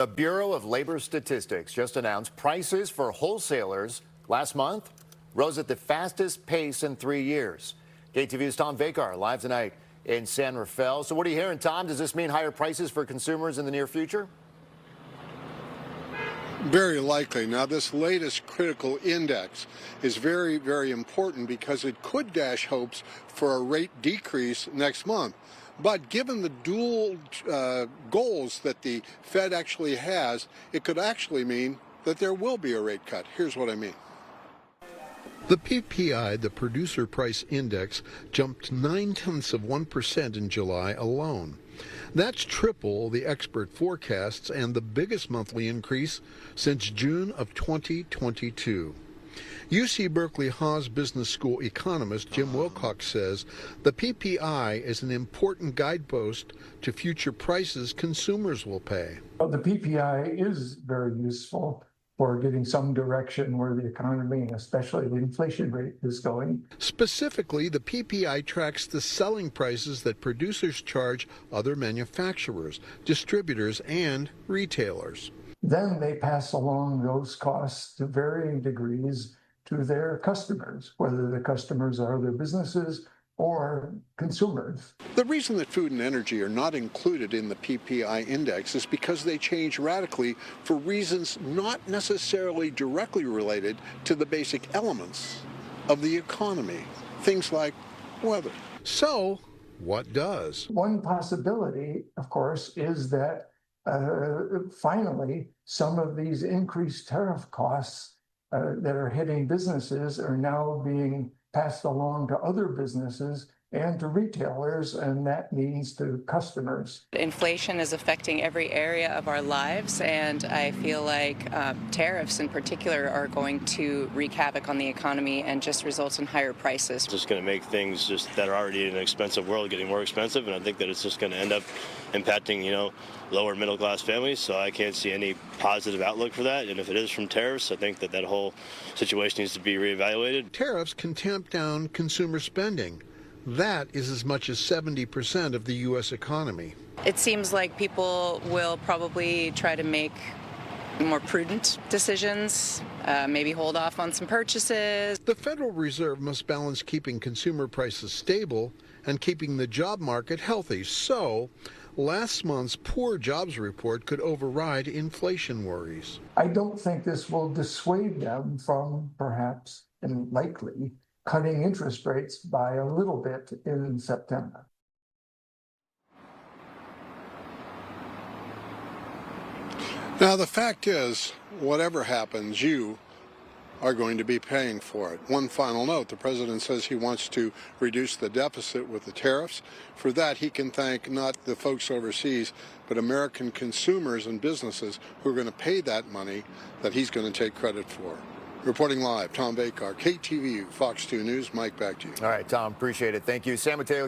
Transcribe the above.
The Bureau of Labor Statistics just announced prices for wholesalers last month rose at the fastest pace in 3 years. KTVU's Tom Vakar live tonight in San Rafael. So what are you hearing, Tom? Does this mean higher prices for consumers in the near future? Very likely. Now, this latest critical index is very, very important because it could dash hopes for a rate decrease next month. But given the dual goals that the Fed actually has, it could actually mean that there will be a rate cut. Here's what I mean. The PPI, the Producer Price Index, jumped 0.9% in July alone. That's triple the expert forecasts and the biggest monthly increase since June of 2022. UC Berkeley Haas Business School economist Jim Wilcox says the PPI is an important guidepost to future prices consumers will pay. Well, the PPI is very useful for getting some direction where the economy, especially the inflation rate, is going. Specifically, the PPI tracks the selling prices that producers charge other manufacturers, distributors, and retailers. Then they pass along those costs to varying degrees to their customers, whether the customers are their businesses or consumers. The reason that food and energy are not included in the PPI index is because they change radically for reasons not necessarily directly related to the basic elements of the economy, things like weather. So, what does? One possibility, of course, is that finally some of these increased tariff costs that are hitting businesses are now being passed along to other businesses and to retailers, and that means to customers. Inflation is affecting every area of our lives, and I feel like tariffs in particular are going to wreak havoc on the economy and just result in higher prices. It's just going to make things just that are already in an expensive world getting more expensive, and I think that it's just going to end up impacting, lower middle class families, so I can't see any positive outlook for that. And if it is from tariffs, I think that whole situation needs to be reevaluated. Tariffs can tamp down consumer spending. That is as much as 70% of the U.S. economy. It seems like people will probably try to make more prudent decisions, maybe hold off on some purchases. The Federal Reserve must balance keeping consumer prices stable and keeping the job market healthy. So, last month's poor jobs report could override inflation worries. I don't think this will dissuade them from perhaps, and likely, cutting interest rates by a little bit in September. Now, the fact is, whatever happens, you are going to be paying for it. One final note, the president says he wants to reduce the deficit with the tariffs. For that, he can thank not the folks overseas, but American consumers and businesses who are going to pay that money that he's going to take credit for. Reporting live, Tom Vakar, KTVU, Fox 2 News. Mike, back to you. All right, Tom, appreciate it. Thank you. San Mateo